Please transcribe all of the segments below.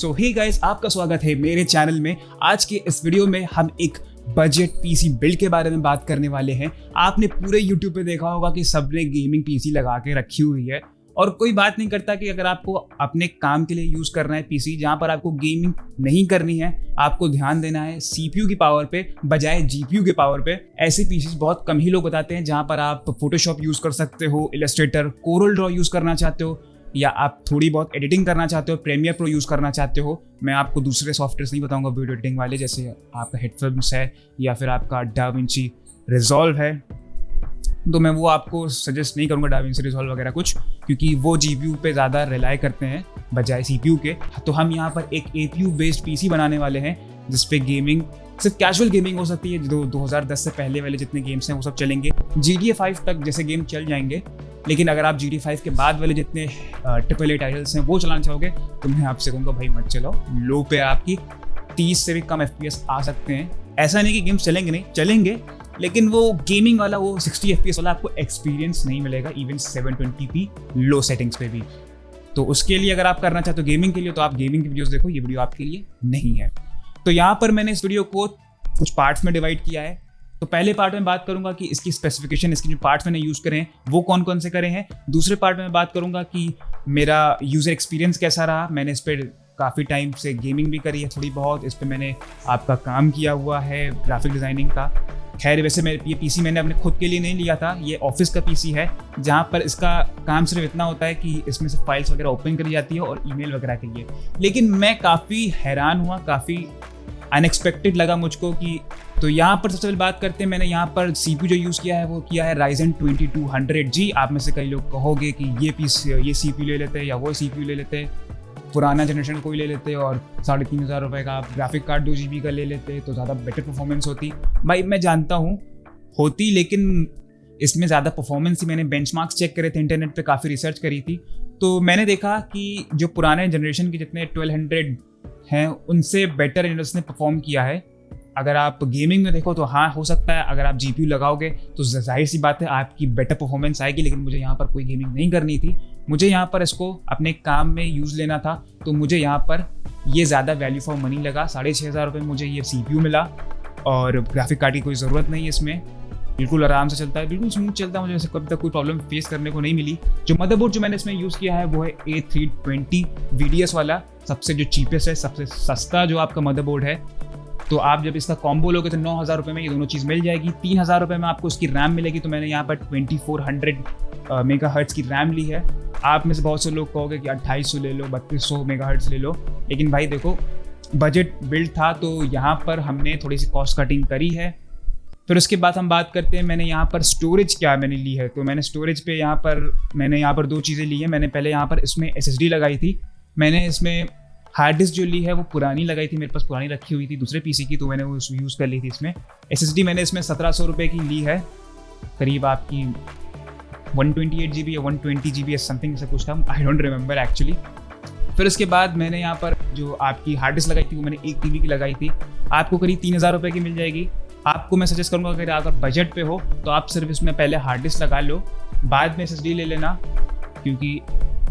सो hey guys, आपका स्वागत है मेरे चैनल में। आज के इस वीडियो में हम एक बजट पीसी बिल्ड के बारे में बात करने वाले हैं। आपने पूरे यूट्यूब पे देखा होगा कि सबने गेमिंग पीसी लगा के रखी हुई है और कोई बात नहीं करता कि अगर आपको अपने काम के लिए यूज़ करना है पीसी, जहाँ पर आपको गेमिंग नहीं करनी है, आपको ध्यान देना है सीपीयू की पावर पे बजाय जीपीयू के पावर पे। ऐसे पीसी बहुत कम ही लोग बताते हैं जहाँ पर आप फोटोशॉप यूज़ कर सकते हो, इलस्ट्रेटर, कोरल ड्रॉ यूज़ करना चाहते हो, या आप थोड़ी बहुत एडिटिंग करना चाहते हो, प्रीमियर प्रो यूज़ करना चाहते हो। मैं आपको दूसरे सॉफ्टवेयर्स नहीं बताऊंगा वीडियो एडिटिंग वाले, जैसे आपका हेडफिल्म्स है या फिर आपका डाविंची रिजॉल्व है, तो मैं वो आपको सजेस्ट नहीं करूंगा डाविंची रिजॉल्व वगैरह कुछ, क्योंकि वो जीपीयू पे ज़्यादा रिलाई करते हैं बजाय सीपीयू के। तो हम यहाँ पर एक एपीयू बेस्ड पीसी बनाने वाले हैं जिसपे गेमिंग सिर्फ कैजुअल गेमिंग हो सकती है। जो 2010 से पहले वाले जितने गेम्स हैं वो सब चलेंगे। GTA 5 तक जैसे गेम चल जाएंगे, लेकिन अगर आप GTA 5 के बाद वाले जितने AAA टाइटल्स हैं वो चलाना चाहोगे तो मैं आपसे कहूँगा भाई मत चलाओ। लो पे आपकी 30 से भी कम FPS आ सकते हैं। ऐसा नहीं कि गेम्स चलेंगे नहीं, चलेंगे, लेकिन वो गेमिंग वाला वो 60 FPS वाला आपको एक्सपीरियंस नहीं मिलेगा, इवन 720p लो सेटिंग्स पे भी। तो उसके लिए अगर आप करना चाहते हो गेमिंग के लिए तो आप गेमिंग की वीडियोस देखो, ये वीडियो आपके लिए नहीं है। तो यहाँ पर मैंने इस वीडियो को कुछ पार्ट्स में डिवाइड किया है। तो पहले पार्ट में बात करूंगा कि इसकी स्पेसिफिकेशन, इसके जो पार्ट्स मैंने यूज़ करे हैं वो कौन कौन से करे हैं। दूसरे पार्ट में बात करूंगा कि मेरा यूज़र एक्सपीरियंस कैसा रहा। मैंने इस पर काफ़ी टाइम से गेमिंग भी करी है थोड़ी बहुत, इस पर मैंने आपका काम किया हुआ है ग्राफिक डिज़ाइनिंग का। खैर वैसे ये पीसी मैंने अपने खुद के लिए नहीं लिया था, ये ऑफिस का पीसी है जहाँ पर इसका काम सिर्फ इतना होता है कि इसमें से फाइल्स वगैरह ओपन करी जाती है और ईमेल वगैरह के लिए। लेकिन मैं काफ़ी हैरान हुआ, काफ़ी अनएक्सपेक्टेड लगा मुझको कि तो यहाँ पर सबसे पहले बात करते हैं। मैंने यहाँ पर CPU जो यूज़ किया है वो किया है Ryzen 2200G। आप में से कई लोग कहोगे कि ये CPU ले लेते हैं या वो CPU ले लेते हैं, पुराना जनरेशन कोई ले लेते और 3500 रुपये का आप ग्राफिक कार्ड 2 GB का ले लेते तो ज़्यादा बेटर परफॉर्मेंस होती। भाई मैं जानता हूँ होती, लेकिन इसमें ज़्यादा परफॉर्मेंस ही मैंने बेंचमार्क्स चेक करे थे, इंटरनेट पे काफ़ी रिसर्च करी थी, तो मैंने देखा कि जो पुराने जनरेशन के जितने 1200 हैं उनसे बेटर इसने परफॉर्म किया है। अगर आप गेमिंग में देखो तो हाँ हो सकता है, अगर आप GPU लगाओगे तो जाहिर सी बात है आपकी बेटर परफॉर्मेंस आएगी, लेकिन मुझे यहाँ पर कोई गेमिंग नहीं करनी थी, मुझे यहाँ पर इसको अपने काम में यूज़ लेना था। तो मुझे यहाँ पर ये ज़्यादा वैल्यू फॉर मनी लगा। 6500 रुपये मुझे ये CPU मिला और ग्राफिक कार्ड की कोई ज़रूरत नहीं है इसमें, बिल्कुल आराम से चलता है, बिल्कुल स्मूथ चलता है। मुझे ऐसे कभी तक कोई प्रॉब्लम फेस करने को नहीं मिली। जो मदरबोर्ड जो मैंने इसमें यूज़ किया है वो है A320 VDS वाला, सबसे जो चीपेस्ट है, सबसे सस्ता जो आपका मदरबोर्ड है। तो आप जब इसका कॉम्बो लोगे तो 9000 रुपये में ये दोनों चीज़ मिल जाएगी। 3000 रुपये में आपको इसकी रैम मिलेगी। तो मैंने यहाँ पर 2400 मेगाहर्ट्ज़ की रैम ली है। आप में से बहुत से लोग कहोगे कि 2800 ले लो, 3200 मेगाहर्ट्ज़ ले लो, लेकिन भाई देखो बजट बिल्ड था तो यहाँ पर हमने थोड़ी सी कॉस्ट कटिंग करी है। फिर उसके बाद हम बात करते हैं मैंने यहाँ पर स्टोरेज क्या मैंने ली है। तो मैंने स्टोरेज पे मैंने यहाँ पर 2 चीज़ें ली हैं। मैंने पहले यहाँ पर इसमें SSD लगाई थी। मैंने इसमें हार्ड डिस्क जो ली है वो पुरानी लगाई थी, मेरे पास पुरानी रखी हुई थी दूसरे पीसी की, तो मैंने वो यूज़ कर ली थी इसमें। SSD मैंने इसमें 1700 रुपये की ली है, करीब आपकी 128 GB या 120 GB समथिंग से कुछ था, आई डोंट रिमेंबर एक्चुअली। फिर उसके बाद मैंने यहाँ पर जो आपकी हार्ड डिस्क लगाई थी वो मैंने 1 TB की लगाई थी। आपको करीब 3000 रुपये की मिल जाएगी। आपको मैं सजेस्ट करूँगा अगर आप बजट पे हो तो आप सिर्फ इसमें पहले हार्ड डिस्क लगा लो, बाद में SSD ले लेना, क्योंकि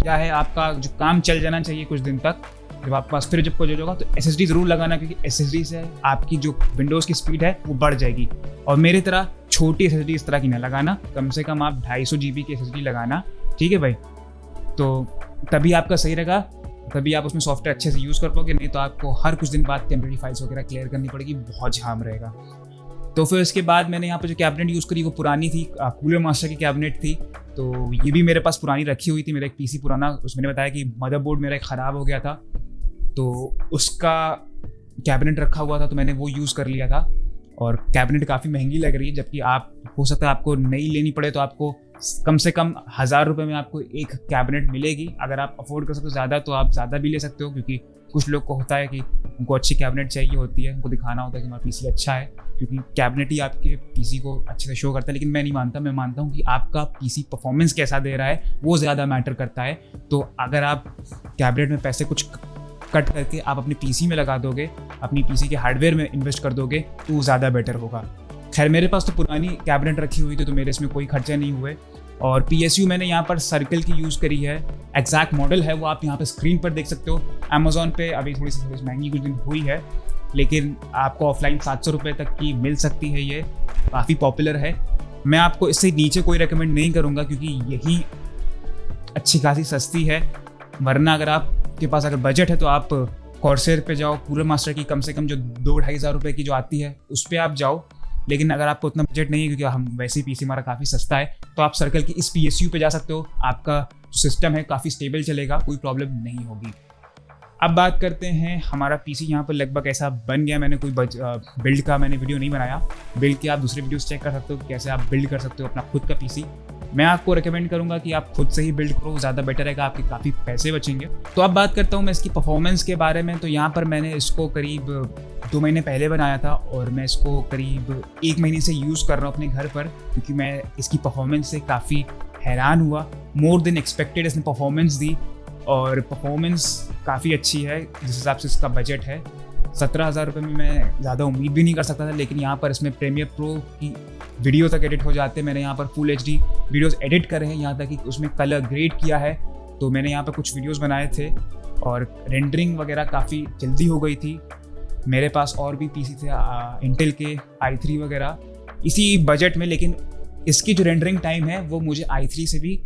क्या है आपका जो काम चल जाना चाहिए कुछ दिन तक। जब आपके पास फिर जब कुछ होगा तो SSD ज़रूर लगाना, क्योंकि SSD से आपकी जो विंडोज़ की स्पीड है वो बढ़ जाएगी। और मेरी तरह छोटी SSD इस तरह की ना लगाना, कम से कम आप 250 GB की SSD लगाना, ठीक है भाई। तो तभी आपका सही रहेगा, तभी आप उसमें सॉफ्टवेयर अच्छे से यूज़ कर पाओगे, नहीं तो आपको हर कुछ दिन बाद टेम्परेरी फाइल्स वगैरह क्लियर करनी पड़ेगी, बहुत झाम रहेगा। तो फिर इसके बाद मैंने यहाँ पर जो कैबिनेट यूज़ करी वो पुरानी थी, कूलर मास्टर की कैबिनेट थी। तो ये भी मेरे पास पुरानी रखी हुई थी। मेरा एक पीसी पुराना, उसमें मैंने बताया कि मदरबोर्ड मेरा एक ख़राब हो गया था, तो उसका कैबिनेट रखा हुआ था, तो मैंने वो यूज़ कर लिया था। और कैबिनेट काफ़ी महंगी लग रही है, जबकि आप हो सकता है आपको नई लेनी पड़े तो आपको कम से कम 1000 रुपये में आपको एक कैबिनेट मिलेगी। अगर आप अफोर्ड कर सकते हो ज़्यादा तो आप ज़्यादा भी ले सकते हो, क्योंकि कुछ लोग को होता है कि उनको अच्छी कैबिनेट चाहिए होती है, उनको दिखाना होता है कि हमारा पीसी अच्छा है, क्योंकि कैबिनेट ही आपके पीसी को अच्छे से शो करता है। लेकिन मैं नहीं मानता, मैं मानता हूँ कि आपका पीसी परफॉर्मेंस कैसा दे रहा है वो ज़्यादा मैटर करता है। तो अगर आप कैबिनेट में पैसे कुछ कट करके आप अपने पीसी में लगा दोगे, अपनी पीसी के हार्डवेयर में इन्वेस्ट कर दोगे तो ज़्यादा बेटर होगा। खैर मेरे पास तो पुरानी कैबिनेट रखी हुई थी तो मेरे इसमें कोई खर्चा नहीं हुए। और PSU मैंने यहाँ पर सर्कल की यूज़ करी है। एग्जैक्ट मॉडल है वो आप यहाँ पे स्क्रीन पर देख सकते हो। अमेजोन पे अभी थोड़ी सी सर्विस महंगी कुछ दिन हुई है, लेकिन आपको ऑफलाइन 700 रुपये तक की मिल सकती है। ये काफ़ी पॉपुलर है। मैं आपको इससे नीचे कोई रेकमेंड नहीं करूँगा क्योंकि यही अच्छी खासी सस्ती है। वरना अगर आपके पास अगर बजट है तो आप कॉर्सेर पे जाओ, पूरे मास्टर की कम से कम जो 2-2.5 हज़ार रुपये की जो आती है उस पर आप जाओ। लेकिन अगर आपको उतना बजट नहीं है, क्योंकि हम वैसे ही PC हमारा काफ़ी सस्ता है, तो आप सर्कल की इस PSU पे जा सकते हो। आपका सिस्टम है काफ़ी स्टेबल चलेगा, कोई प्रॉब्लम नहीं होगी। अब बात करते हैं हमारा PC यहाँ पर लगभग ऐसा बन गया। मैंने कोई बिल्ड का मैंने वीडियो नहीं बनाया। बिल्ड के आप दूसरे वीडियोस चेक कर सकते हो कैसे आप बिल्ड कर सकते हो अपना खुद का PC। मैं आपको रिकमेंड करूंगा कि आप खुद से ही बिल्ड करो, ज़्यादा बेटर रहेगा, आपके काफ़ी पैसे बचेंगे। तो अब बात करता हूँ मैं इसकी परफॉर्मेंस के बारे में। तो यहाँ पर मैंने इसको करीब 2 महीने पहले बनाया था और मैं इसको करीब 1 महीने से यूज़ कर रहा हूँ अपने घर पर, क्योंकि मैं इसकी परफॉर्मेंस से काफ़ी हैरान हुआ। मोर देन एक्सपेक्टेड इसने परफॉर्मेंस दी और परफॉर्मेंस काफ़ी अच्छी है जिस हिसाब से इसका बजट है। 17,000 रुपये में मैं ज़्यादा उम्मीद भी नहीं कर सकता था, लेकिन यहाँ पर इसमें प्रीमियर प्रो की वीडियो तक एडिट हो जाते हैं। मैंने यहाँ पर फुल HD वीडियोस एडिट करे हैं, यहाँ तक कि उसमें कलर ग्रेड किया है। तो मैंने यहाँ पर कुछ वीडियोस बनाए थे और रेंडरिंग वगैरह काफ़ी जल्दी हो गई थी। मेरे पास और भी PC थे इंटेल के i3 वगैरह इसी बजट में, लेकिन इसकी जो रेंडरिंग टाइम है वो मुझे i3 से भी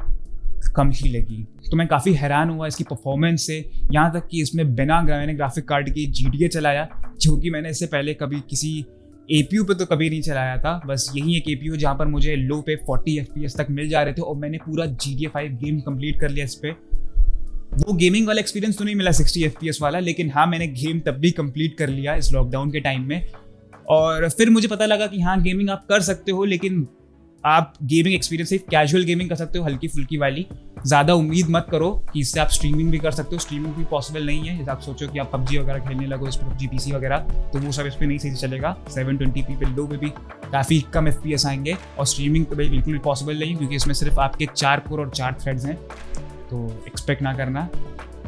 कम ही लगी। तो मैं काफ़ी हैरान हुआ इसकी परफॉर्मेंस से। यहाँ तक कि इसमें बिना मैंने ग्राफिक कार्ड की GTA चलाया, जो कि मैंने इससे पहले कभी किसी APU पे तो कभी नहीं चलाया था। बस यही एक APU जहाँ पर मुझे लो पे 40 FPS तक मिल जा रहे थे और मैंने पूरा GTA 5 गेम कंप्लीट कर लिया इस पर। वो गेमिंग वाला एक्सपीरियंस तो नहीं मिला 60 FPS वाला, लेकिन हाँ मैंने गेम तब भी कंप्लीट कर लिया इस लॉकडाउन के टाइम में। और फिर मुझे पता लगा कि हाँ गेमिंग आप कर सकते हो, लेकिन आप गेमिंग एक्सपीरियंस सिर्फ कैजुअल गेमिंग कर सकते हो, हल्की फुल्की वाली। ज़्यादा उम्मीद मत करो कि इससे आप स्ट्रीमिंग भी कर सकते हो। स्ट्रीमिंग भी पॉसिबल नहीं है। जैसे आप सोचो कि आप PUBG वगैरह खेलने लगो इस पर, PUBG PC वगैरह, तो वो सब इस पर नहीं सही से चलेगा। 720p पे लो पे भी काफ़ी कम FPS आएंगे और स्ट्रीमिंग तो बिल्कुल भी पॉसिबल नहीं, क्योंकि इसमें सिर्फ आपके 4 कोर और 4 थ्रेड्स हैं। तो एक्सपेक्ट ना करना।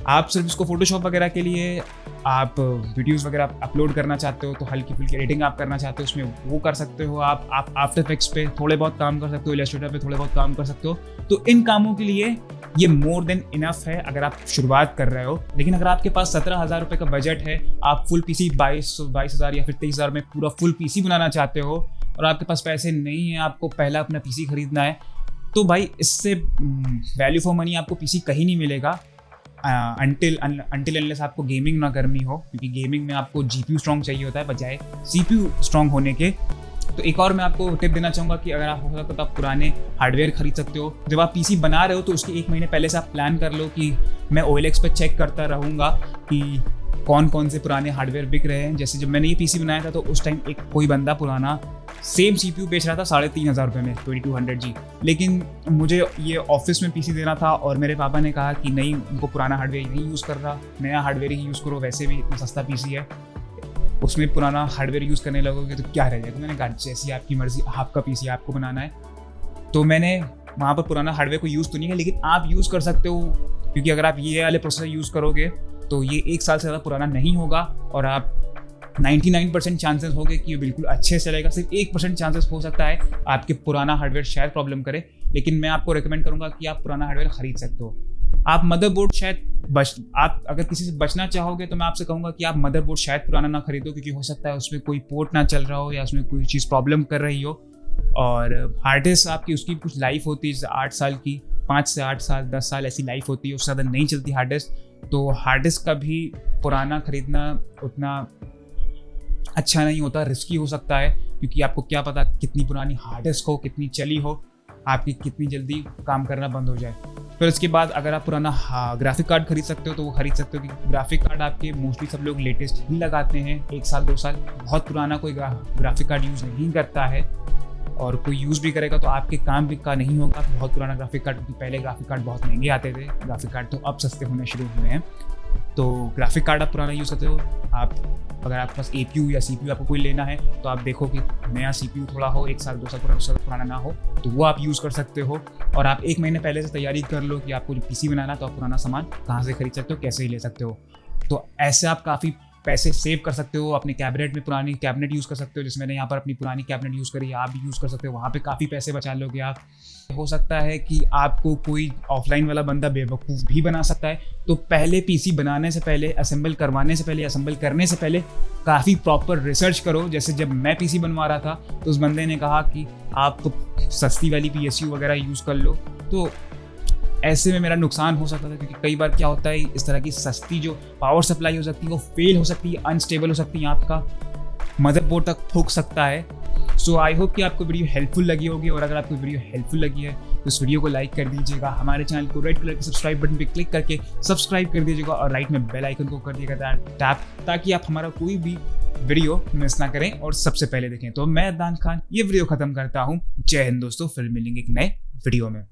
आप सिर्फ इसको फोटोशॉप वगैरह के लिए आप वीडियोस वगैरह अपलोड करना चाहते हो, तो हल्की फुल्की एडिटिंग आप करना चाहते हो उसमें वो कर सकते हो। आप आफ्टर इफेक्ट्स पे थोड़े बहुत काम कर सकते हो, इलस्ट्रेटर पे थोड़े बहुत काम कर सकते हो। तो इन कामों के लिए ये मोर देन इनफ है अगर आप शुरुआत कर रहे हो। लेकिन अगर आपके पास 17,000 रुपये का बजट है, आप फुल PC 22,000 या फिर 23,000 में पूरा फुल PC बनाना चाहते हो और आपके पास पैसे नहीं है, आपको पहला अपना PC खरीदना है, तो भाई इससे वैल्यू फॉर मनी आपको PC कहीं नहीं मिलेगा अनटिल अनलेस आपको गेमिंग ना करनी हो, क्योंकि गेमिंग में आपको GPU स्ट्रॉन्ग चाहिए होता है बजाय CPU स्ट्रॉन्ग होने के। तो एक और मैं आपको टिप देना चाहूँगा कि अगर आप हो सकता तो आप पुराने हार्डवेयर खरीद सकते हो। जब आप PC बना रहे हो तो उसके 1 महीने पहले से आप प्लान कर लो कि मैं OLX पर चेक करता रहूँगा कि कौन कौन से पुराने हार्डवेयर बिक रहे हैं। जैसे जब मैंने ये PC बनाया था तो उस टाइम एक कोई बंदा पुराना सेम CPU बेच रहा था 3,500 रुपये में 2200G, लेकिन मुझे ये ऑफिस में PC देना था और मेरे पापा ने कहा कि नहीं, उनको पुराना हार्डवेयर नहीं यूज़ कर रहा, नया हार्डवेयर ही यूज़ करो, वैसे भी इतना सस्ता PC है, उसमें पुराना हार्डवेयर यूज़ करने लगोगे तो क्या रह जाएगा। मैंने कहा जैसी आपकी मर्जी, आपका PC आपको बनाना है। तो मैंने वहाँ पर पुराना हार्डवेयर को यूज़ तो नहीं है, लेकिन आप यूज़ कर सकते हो, क्योंकि अगर आप ये वाले प्रोसेसर यूज़ करोगे तो ये 1 साल से ज़्यादा पुराना नहीं होगा और आप 99% चांसेस हो गए कि ये बिल्कुल अच्छे से चलेगा। सिर्फ 1% चांसेस हो सकता है आपके पुराना हार्डवेयर शायद प्रॉब्लम करे, लेकिन मैं आपको रिकमेंड करूंगा कि आप पुराना हार्डवेयर खरीद सकते हो। आप मदरबोर्ड शायद आप अगर किसी से बचना चाहोगे तो मैं आपसे कहूँगा कि आप मदरबोर्ड शायद पुराना ना खरीदो, क्योंकि हो सकता है उसमें कोई पोर्ट ना चल रहा हो या उसमें कोई चीज़ प्रॉब्लम कर रही हो। और हार्ड डिस्क आपकी उसकी कुछ लाइफ होती है, जैसे 8 साल की, 5 से 8 साल 10 साल ऐसी लाइफ होती है, उससे ज़्यादा नहीं चलती हार्ड डिस्क। तो हार्ड डिस्क का भी पुराना खरीदना उतना अच्छा नहीं होता, रिस्की हो सकता है, क्योंकि आपको क्या पता कितनी पुरानी हार्ड डिस्क हो, कितनी चली हो, आपकी कितनी जल्दी काम करना बंद हो जाए। फिर उसके बाद अगर आप पुराना ग्राफिक कार्ड खरीद सकते हो तो वो खरीद सकते हो, क्योंकि ग्राफिक कार्ड आपके मोस्टली सब लोग लेटेस्ट ही लगाते हैं, 1 साल 2 साल। बहुत पुराना कोई ग्राफिक कार्ड यूज़ नहीं करता है, और कोई यूज़ भी करेगा तो आपके काम भी का नहीं होगा बहुत पुराना ग्राफिक कार्ड, क्योंकि पहले ग्राफिक कार्ड बहुत महंगे आते थे, ग्राफिक कार्ड तो अब सस्ते होने शुरू हुए हैं। तो ग्राफिक कार्ड आप पुराना यूज़ करते हो। आप अगर आपके पास APU या CPU आपको कोई लेना है तो आप देखो कि नया CPU थोड़ा हो, 1 साल 2 साल पुराना ना हो, तो वो आप यूज़ कर सकते हो। और आप 1 महीने पहले से तैयारी कर लो कि आपको जो PC बनाना है तो आप पुराना सामान कहाँ से खरीद सकते हो, कैसे ही ले सकते हो। तो ऐसे आप काफ़ी पैसे सेव कर सकते हो। अपने कैबिनेट में पुरानी कैबिनेट यूज़ कर सकते हो, जिसमें मैंने यहाँ पर अपनी पुरानी कैबिनेट यूज़ करी, आप भी यूज़ कर सकते हो, वहाँ पे काफ़ी पैसे बचा लोगे आप। हो सकता है कि आपको कोई ऑफलाइन वाला बंदा बेवकूफ़ भी बना सकता है, तो पहले पीसी बनाने से पहले, असेंबल करवाने से पहले, असेंबल करने से पहले काफ़ी प्रॉपर रिसर्च करो। जैसे जब मैं पीसी बनवा रहा था तो उस बंदे ने कहा कि आप सस्ती वाली PSU वगैरह यूज़ कर लो, तो ऐसे में मेरा नुकसान हो सकता था, क्योंकि कई बार क्या होता है, इस तरह की सस्ती जो पावर सप्लाई हो सकती है वो फेल हो सकती है, अनस्टेबल हो सकती है, आपका मदरबोर्ड तक ठोक सकता है। सो आई होप कि आपको वीडियो हेल्पफुल लगी होगी, और अगर आपको वीडियो हेल्पफुल लगी है तो इस वीडियो को लाइक कर दीजिएगा, हमारे चैनल को रेड कलर के सब्सक्राइब बटन पे क्लिक करके सब्सक्राइब कर दीजिएगा, और राइट में बेल आइकन को कर दिएगा टैप, ताकि आप हमारा कोई भी वीडियो मिस ना करें और सबसे पहले देखें। तो मैं अदनान खान ये वीडियो खत्म करता हूँ। जय हिंद दोस्तों, फिर मिलेंगे एक नए वीडियो में।